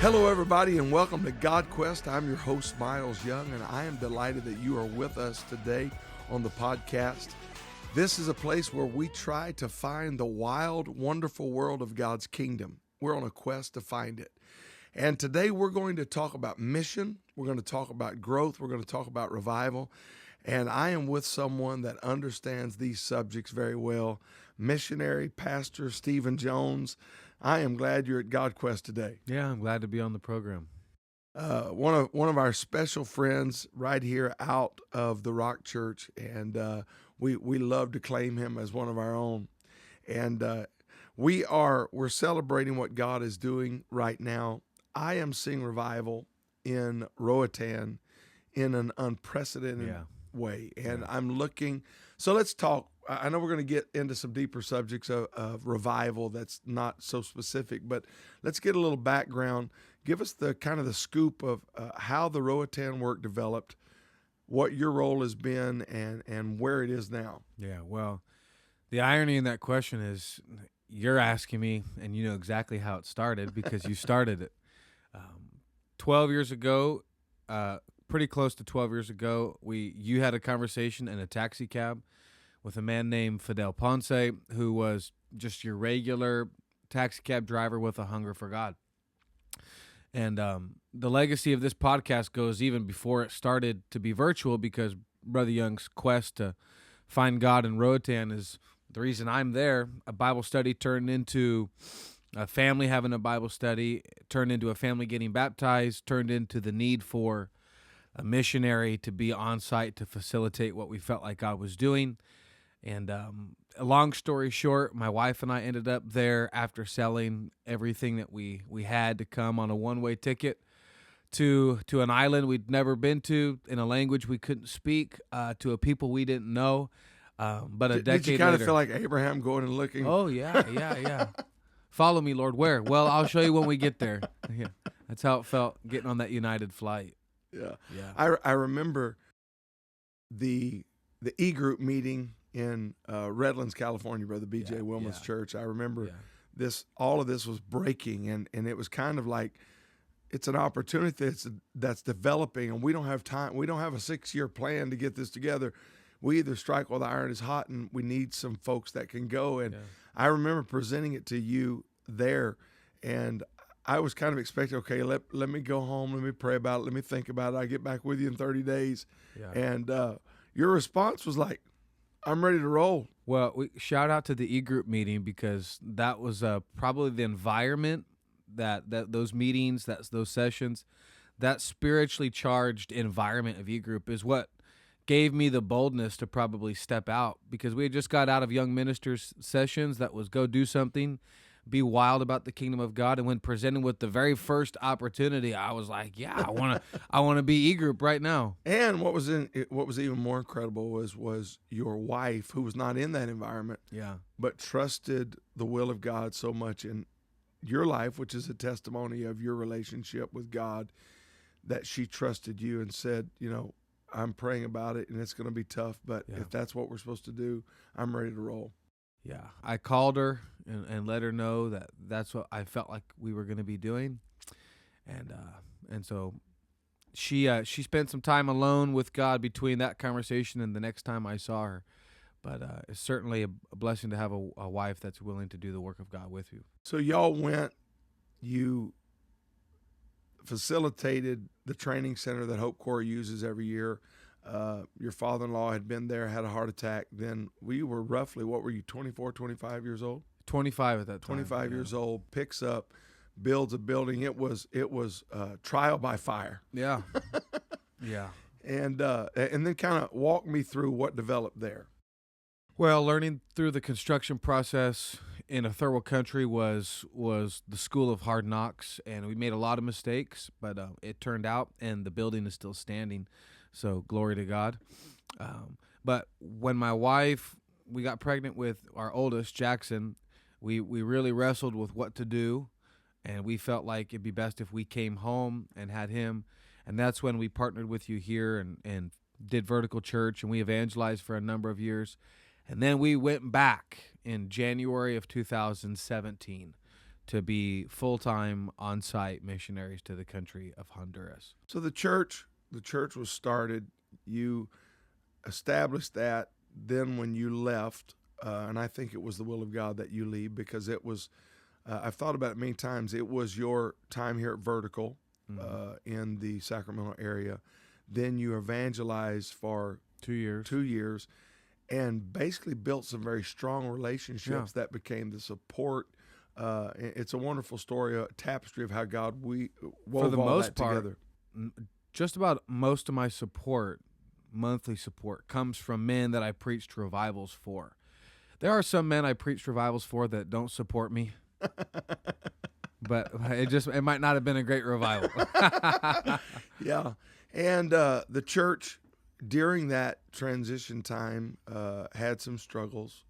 Hello, everybody, and welcome to GodQuest. I'm your host, Myles Young, and I am delighted that you are with us today on the podcast. This is a place where we try to find the wild, wonderful world of God's kingdom. We're on a quest to find it. And today we're going to talk about mission. We're going to talk about growth. We're going to talk about revival. And I am with someone that understands these subjects very well, Missionary Pastor Steven Jones. I am glad you're at GodQuest today. Yeah, I'm glad to be on the program. One of our special friends right here out of the Rock Church, and we love to claim him as one of our own. And we're celebrating what God is doing right now. I am seeing revival in Roatan in an unprecedented way, and I'm looking. So let's talk. I know we're going to get into some deeper subjects of revival that's not so specific, but let's get a little background. Give us the kind of the scoop of how the Roatan work developed, what your role has been, and where it is now. Yeah, well, the irony in that question is you're asking me, and you know exactly how it started because you started it. 12 years ago, pretty close to 12 years ago, you had a conversation in a taxi cab with a man named Fidel Ponce, who was just your regular taxi cab driver with a hunger for God. And the legacy of this podcast goes even before it started to be virtual, because Brother Young's quest to find God in Roatan is the reason I'm there. A Bible study turned into a family having a Bible study, turned into a family getting baptized, turned into the need for a missionary to be on site to facilitate what we felt like God was doing. And a long story short, my wife and I ended up there after selling everything that we had to come on a one-way ticket to an island we'd never been to, in a language we couldn't speak, to a people we didn't know. But a decade later... Did you kind of feel like Abraham going and looking? Oh, yeah. Follow me, Lord. Where? Well, I'll show you when we get there. Yeah, that's how it felt getting on that United flight. Yeah. I remember the E-group meeting in Redlands, California, Brother B.J. Wilmoth's church. I remember all of this was breaking, and it was kind of like it's an opportunity that's developing, and we don't have time. We don't have a 6-year plan to get this together. We either strike while the iron is hot, and we need some folks that can go. And I remember presenting it to you there, and I was kind of expecting, okay, let me go home, let me pray about it, let me think about it. I'll get back with you in 30 days. Yeah. And your response was like, I'm ready to roll. Well, we shout out to the E-group meeting, because that was probably the environment that those meetings, those sessions, that spiritually charged environment of E-group is what gave me the boldness to probably step out, because we had just got out of young ministers sessions that was go do something, be wild about the kingdom of God. And when presented with the very first opportunity, I was like, yeah, I want to be E-group right now. And what was even more incredible was your wife, who was not in that environment, but trusted the will of God so much in your life, which is a testimony of your relationship with God, that she trusted you and said, I'm praying about it, and it's going to be tough, but if that's what we're supposed to do, I'm ready to roll. Yeah, I called her and let her know that that's what I felt like we were going to be doing, and so she spent some time alone with God between that conversation and the next time I saw her. But it's certainly a blessing to have a wife that's willing to do the work of God with you. So y'all went, you facilitated the training center that Hope Corps uses every year. Your father-in-law had been there, had a heart attack. Then we were roughly, what were you, 24, 25 years old? 25 at that time. 25 years old, picks up, builds a building. It was trial by fire. Yeah. Yeah. And then kind of walk me through what developed there. Well, learning through the construction process in a third world country was the school of hard knocks, and we made a lot of mistakes, but it turned out, and the building is still standing. So glory to God. But when my wife, we got pregnant with our oldest, Jackson, we really wrestled with what to do, and we felt like it'd be best if we came home and had him. And that's when we partnered with you here and did Vertical Church, and we evangelized for a number of years. And then we went back in January of 2017 to be full-time on-site missionaries to the country of Honduras. So the church was started. You established that. Then when you left, and I think it was the will of God that you leave, because it was, I've thought about it many times, it was your time here at Vertical in the Sacramento area. Then you evangelized for 2 years. 2 years and basically built some very strong relationships that became the support. It's a wonderful story, a tapestry of how God wove For the all most that part, together. Just about most of my support, monthly support, comes from men that I preached revivals for. There are some men I preached revivals for that don't support me, but it might not have been a great revival. Yeah, and the church during that transition time had some struggles.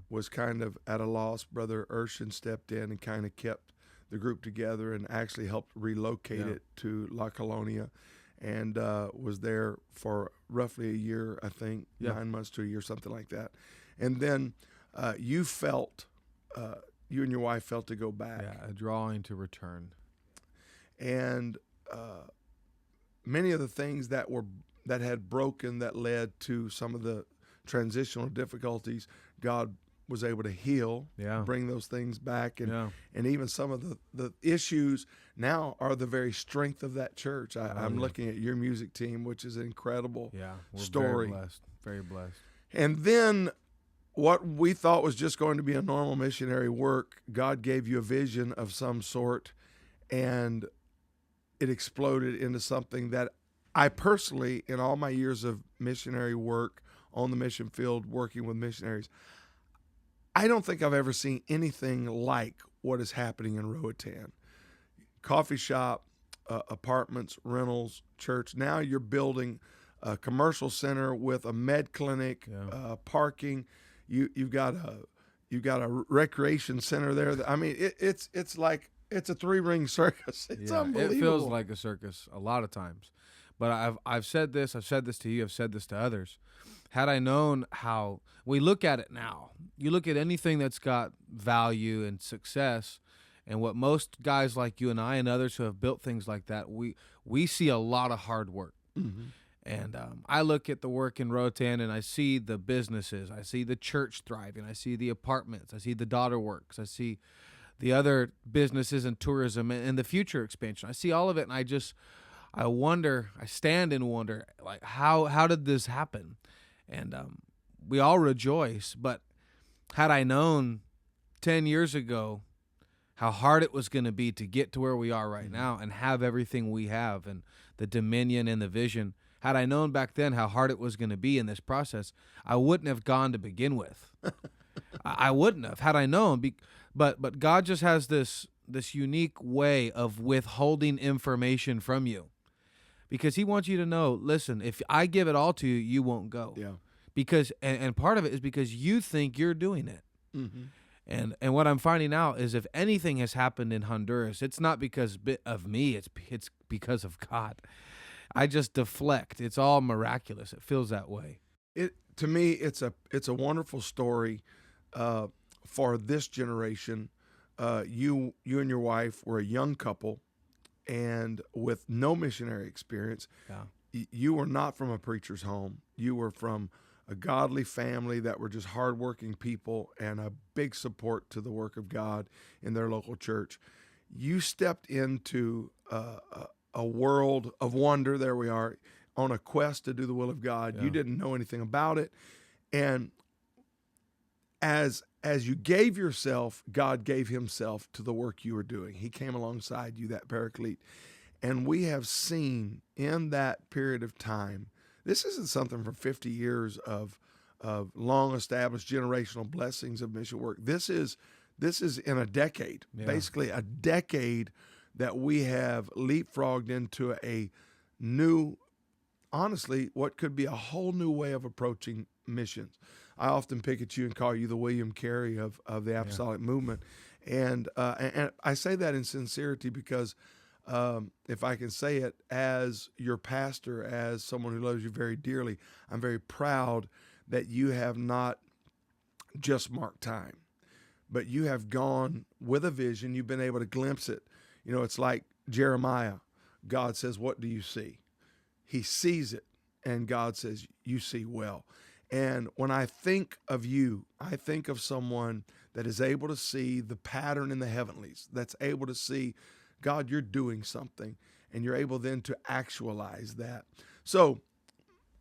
Was kind of at a loss. Brother Urshan stepped in and kind of kept the group together and actually helped relocate it to La Colonia, and was there for roughly a year, I think, 9 months to a year, something like that. And then you and your wife felt to go back. Yeah, a drawing to return. And many of the things that had broken, that led to some of the transitional difficulties, God was able to heal, bring those things back, and even some of the issues now are the very strength of that church. I'm looking at your music team, which is an incredible story. Very blessed. And then what we thought was just going to be a normal missionary work, God gave you a vision of some sort, and it exploded into something that I personally, in all my years of missionary work on the mission field, working with missionaries, I don't think I've ever seen anything like what is happening in Roatan. Coffee shop, apartments, rentals, church. Now you're building a commercial center with a med clinic, parking. You've got a recreation center there. I mean, it's like it's a 3-ring circus. It's unbelievable. It feels like a circus a lot of times. But I've said this to you, I've said this to others. Had I known how we look at it now, you look at anything that's got value and success, and what most guys like you and I and others who have built things like that, we see a lot of hard work. Mm-hmm. And I look at the work in Roatan, and I see the businesses, I see the church thriving, I see the apartments, I see the daughter works, I see the other businesses and tourism and the future expansion. I see all of it, and I wonder, I stand and wonder, like, how did this happen? And we all rejoice, but had I known 10 years ago how hard it was going to be to get to where we are right now and have everything we have and the dominion and the vision, had I known back then how hard it was going to be in this process, I wouldn't have gone to begin with. I wouldn't have, had I known. But God just has this unique way of withholding information from you. Because he wants you to know, listen, if I give it all to you, you won't go. Yeah. Because and part of it is because you think you're doing it. Mm-hmm. And what I'm finding out is if anything has happened in Honduras, it's not because of me, it's because of God. I just deflect. It's all miraculous. It feels that way. To me, it's a wonderful story for this generation. You and your wife were a young couple, and with no missionary experience. You were not from a preacher's home. You were from a godly family that were just hardworking people and a big support to the work of God in their local church. You stepped into a world of wonder. There we are, on a quest to do the will of God. You didn't know anything about it. And as you gave yourself, God gave himself to the work you were doing. He came alongside you, that paraclete. And we have seen in that period of time, this isn't something from 50 years of long-established generational blessings of mission work. This is in a decade, basically a decade that we have leapfrogged into a new, honestly, what could be a whole new way of approaching missions. I often pick at you and call you the William Carey of the apostolic movement. And I say that in sincerity because if I can say it, as your pastor, as someone who loves you very dearly, I'm very proud that you have not just marked time, but you have gone with a vision. You've been able to glimpse it. You know, it's like Jeremiah. God says, "What do you see?" He sees it, and God says, "You see well." And when I think of you, I think of someone that is able to see the pattern in the heavenlies, that's able to see, God, you're doing something, and you're able then to actualize that. So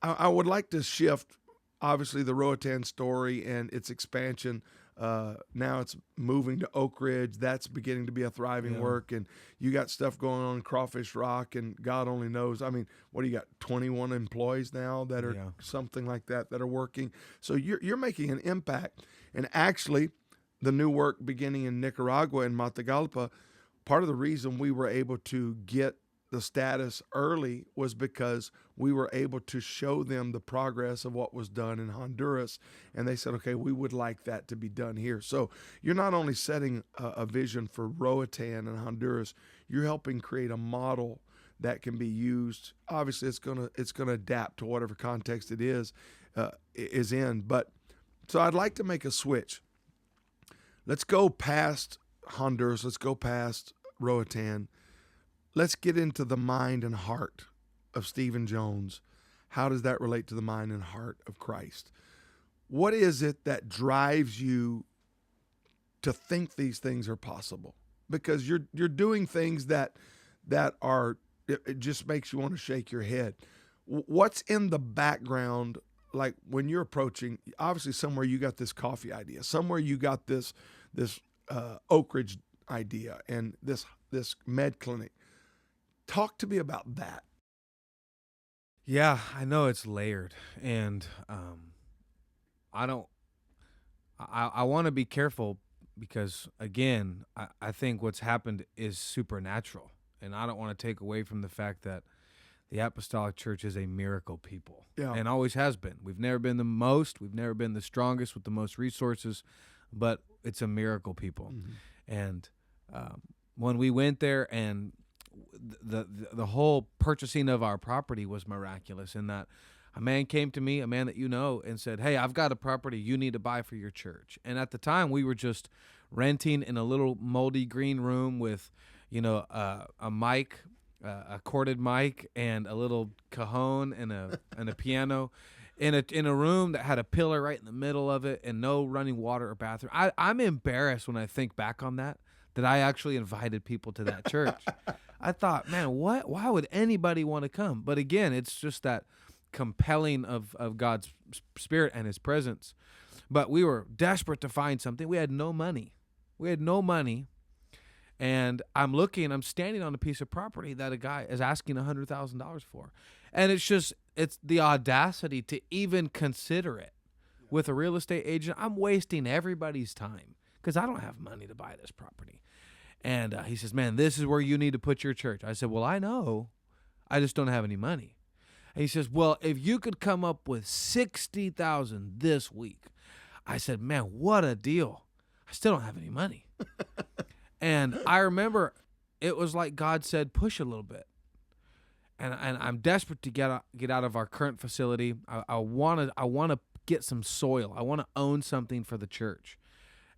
I would like to shift, obviously, the Roatan story and its expansion. Now it's moving to Oak Ridge. That's beginning to be a thriving work. And you got stuff going on in Crawfish Rock, and God only knows. I mean, what do you got? 21 employees now that are something like that are working. So you're making an impact. And actually, the new work beginning in Nicaragua and Matagalpa, part of the reason we were able to get the status early was because we were able to show them the progress of what was done in Honduras. And they said, okay, we would like that to be done here. So you're not only setting a vision for Roatan and Honduras, you're helping create a model that can be used. Obviously, it's gonna adapt to whatever context it is in. But so I'd like to make a switch. Let's go past Honduras. Let's go past Roatan. Let's get into the mind and heart of Steven Jones. How does that relate to the mind and heart of Christ? What is it that drives you to think these things are possible? Because you're doing things that are, it just makes you want to shake your head. What's in the background? Like when you're approaching, obviously somewhere you got this coffee idea, somewhere you got this Oak Ridge idea and this med clinic. Talk to me about that. Yeah, I know it's layered, and I want to be careful because, again, I think what's happened is supernatural, and I don't want to take away from the fact that the Apostolic Church is a miracle people, and always has been. We've never been the most, we've never been the strongest with the most resources, but it's a miracle people. Mm-hmm. And when we went there, and the whole purchasing of our property was miraculous in that a man came to me, a man that you know, and said, "Hey, I've got a property you need to buy for your church." And at the time, we were just renting in a little moldy green room with, a mic, a corded mic, and a little cajon and a piano, in a room that had a pillar right in the middle of it and no running water or bathroom. I'm embarrassed when I think back on that I actually invited people to that church. I thought, man, why would anybody want to come? But again, it's just that compelling of God's Spirit and His presence. But we were desperate to find something. We had no money. And I'm standing on a piece of property that a guy is asking $100,000 for. And it's the audacity to even consider it with a real estate agent. I'm wasting everybody's time because I don't have money to buy this property. And he says, "Man, this is where you need to put your church." I said, "Well, I know. I just don't have any money." And he says, "Well, if you could come up with $60,000 this week." I said, "Man, what a deal. I still don't have any money." And I remember it was like God said, "Push a little bit." And I'm desperate to get out of our current facility. I want to get some soil. I want to own something for the church.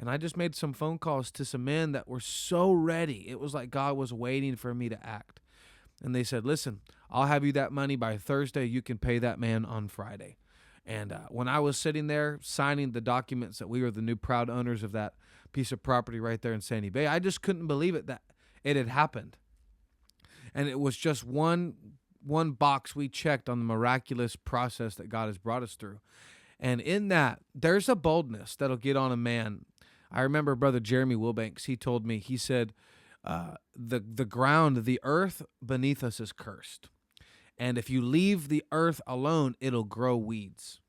And I just made some phone calls to some men that were so ready. It was like God was waiting for me to act. And they said, "Listen, I'll have you that money by Thursday. You can pay that man on Friday." And when I was sitting there signing the documents that we were the new proud owners of that piece of property right there in Sandy Bay, I just couldn't believe it that it had happened. And it was just one box we checked on the miraculous process that God has brought us through. And in that, there's a boldness that'll get on a man. I remember Brother Jeremy Wilbanks, he told me, he said, the ground, the earth beneath us is cursed. And if you leave the earth alone, it'll grow weeds.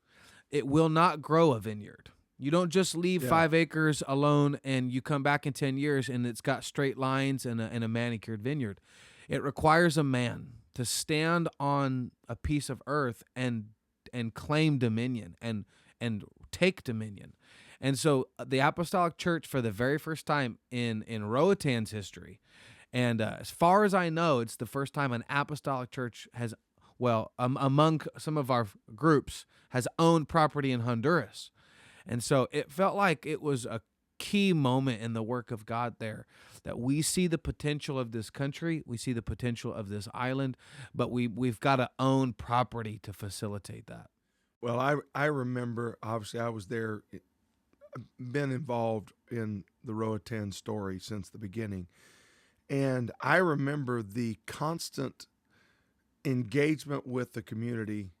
It will not grow a vineyard. You don't just leave 5 acres alone and you come back in 10 years and it's got straight lines and a manicured vineyard. It requires a man to stand on a piece of earth and claim dominion and take dominion. And so the Apostolic Church, for the very first time in Roatan's history, and as far as I know, it's the first time an Apostolic Church has, among some of our groups, has owned property in Honduras. And so it felt like it was a key moment in the work of God there, that we see the potential of this country, we see the potential of this island, but we've got to own property to facilitate that. Well, I remember, obviously, I was there, been involved in the Roatan story since the beginning. And I remember the constant engagement with the community.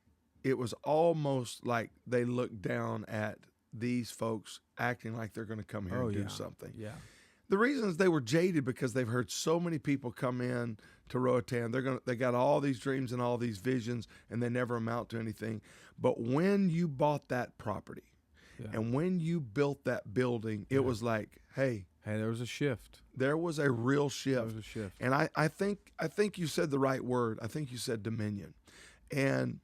It was almost like they looked down at these folks acting like they're going to come here and do something. Yeah. The reason is they were jaded because they've heard so many people come in to Roatan. They got all these dreams and all these visions, and they never amount to anything. But when you bought that property, and when you built that building, it was like, hey, there was a shift. There was a real shift. There was a shift. And I think you said the right word. I think you said dominion. And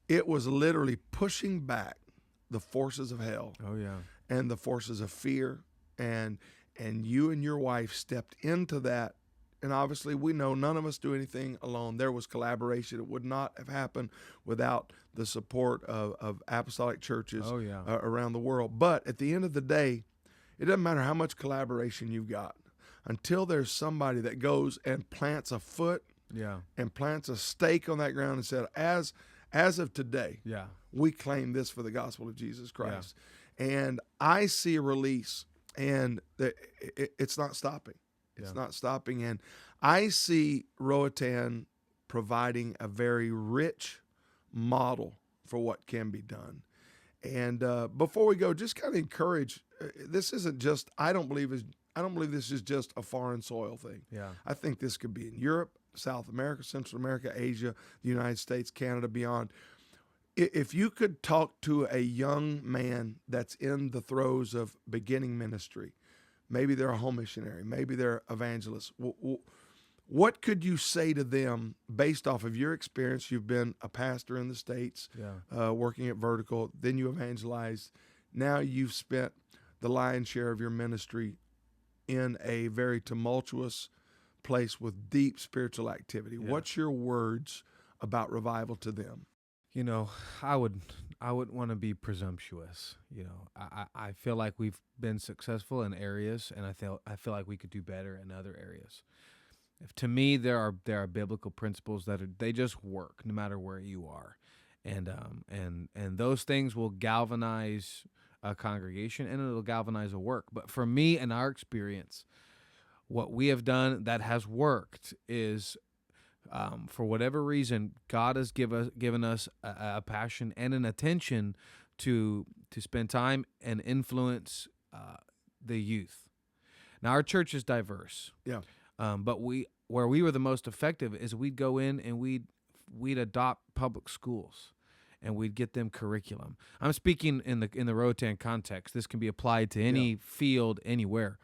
it was literally pushing back the forces of hell. Oh yeah. And the forces of fear. And you and your wife stepped into that. And obviously we know none of us do anything alone. There was collaboration. It would not have happened without the support of apostolic churches around the world. But at the end of the day, it doesn't matter how much collaboration you've got until there's somebody that goes and plants a foot and plants a stake on that ground and said, as of today, we claim this for the gospel of Jesus Christ. And I see a release, and it's not stopping. It's not stopping. And I see Roatan providing a very rich model for what can be done. And before we go, just kind of encourage, this isn't just, I don't believe this is just a foreign soil thing. I think this could be in Europe, South America, Central America, Asia, the United States, Canada, beyond. If you could talk to a young man that's in the throes of beginning ministry, maybe they're a home missionary, maybe they're evangelists, what could you say to them based off of your experience? You've been a pastor in the States, working at Vertical, then you evangelized. Now you've spent the lion's share of your ministry in a very tumultuous place with deep spiritual activity. What's your words about revival to them? You know, I wouldn't want to be presumptuous. You know, I feel like we've been successful in areas, and I feel like we could do better in other areas. To me, there are biblical principles they just work no matter where you are, and those things will galvanize a congregation and it'll galvanize a work. But for me and our experience, what we have done that has worked is, for whatever reason, God has given us a passion and an attention to spend time and influence the youth. Now, our church is diverse. But where we were the most effective is we'd go in and we'd adopt public schools, and we'd get them curriculum. I'm speaking in the Roatan context. This can be applied to any field anywhere.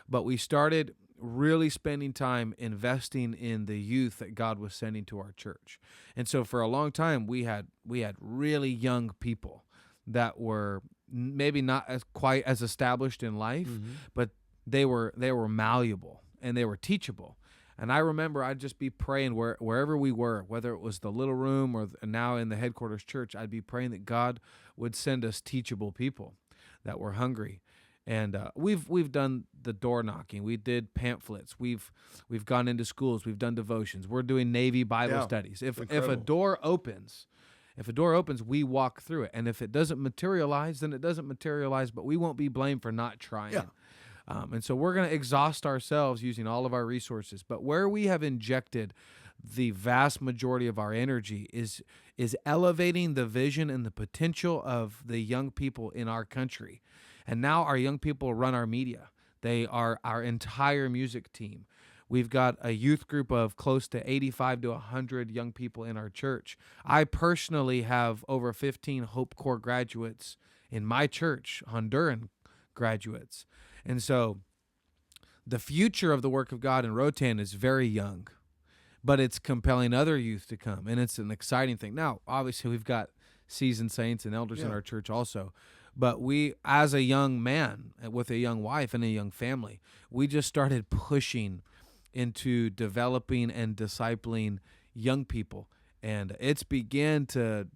But we started really spending time investing in the youth that God was sending to our church. And so for a long time we had really young people that were maybe not quite as established in life, but they were malleable and they were teachable. And I remember I'd just be praying wherever we were, whether it was the little room or now in the headquarters church, I'd be praying that God would send us teachable people that were hungry. And we've done the door knocking. We did pamphlets. We've gone into schools. We've done devotions. We're doing Navy Bible studies. If a door opens, we walk through it. And if it doesn't materialize, then it doesn't materialize. But we won't be blamed for not trying. And so we're going to exhaust ourselves using all of our resources. But where we have injected the vast majority of our energy is elevating the vision and the potential of the young people in our country. And now our young people run our media. They are our entire music team. We've got a youth group of close to 85 to 100 young people in our church. I personally have over 15 Hope Corps graduates in my church, Honduran graduates. And so the future of the work of God in Roatan is very young, but it's compelling other youth to come, and it's an exciting thing. Now, obviously, we've got seasoned saints and elders in our church also. But we, as a young man with a young wife and a young family, we just started pushing into developing and discipling young people, and it's began to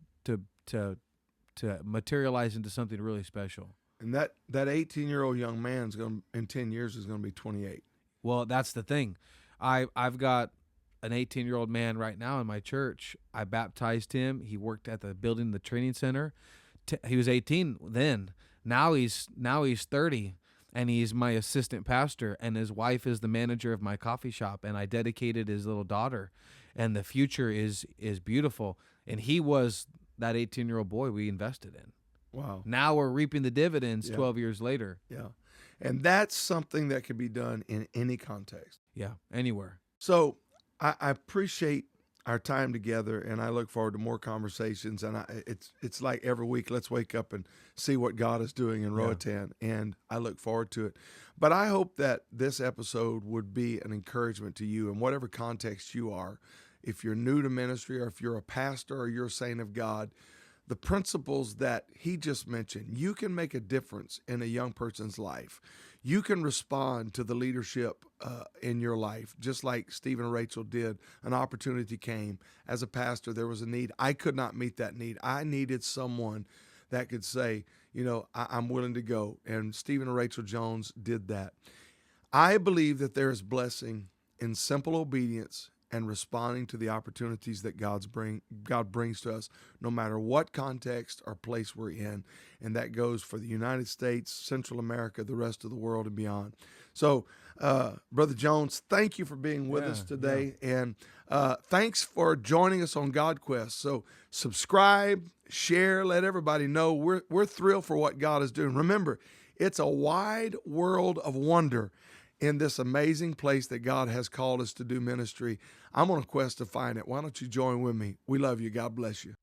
materialize into something really special. And that 18-year-old young man's going in 10 years is going to be 28. Well, that's the thing. I've got an 18-year-old man right now in my church. I baptized him. He worked at the building, the training center. He was 18 then. Now he's 30, and he's my assistant pastor, and his wife is the manager of my coffee shop, and I dedicated his little daughter, and the future is beautiful. And he was that 18-year-old boy we invested in. Wow. Now we're reaping the dividends 12 years later. Yeah. And that's something that can be done in any context. Yeah, anywhere. So I appreciate our time together, and I look forward to more conversations. And it's like every week, let's wake up and see what God is doing in Roatan, and I look forward to it. But I hope that this episode would be an encouragement to you in whatever context you are. If you're new to ministry, or if you're a pastor, or you're a saint of God, the principles that he just mentioned, you can make a difference in a young person's life. You can respond to the leadership in your life, just like Stephen and Rachel did. An opportunity came. As a pastor, there was a need. I could not meet that need. I needed someone that could say, I'm willing to go. And Stephen and Rachel Jones did that. I believe that there is blessing in simple obedience and responding to the opportunities that God brings to us, no matter what context or place we're in. And that goes for the United States, Central America, the rest of the world, and beyond. So, Brother Jones, thank you for being with us today. Yeah. And thanks for joining us on GodQuest. So subscribe, share, let everybody know. We're thrilled for what God is doing. Remember, it's a wide world of wonder in this amazing place that God has called us to do ministry. I'm on a quest to find it. Why don't you join with me? We love you. God bless you.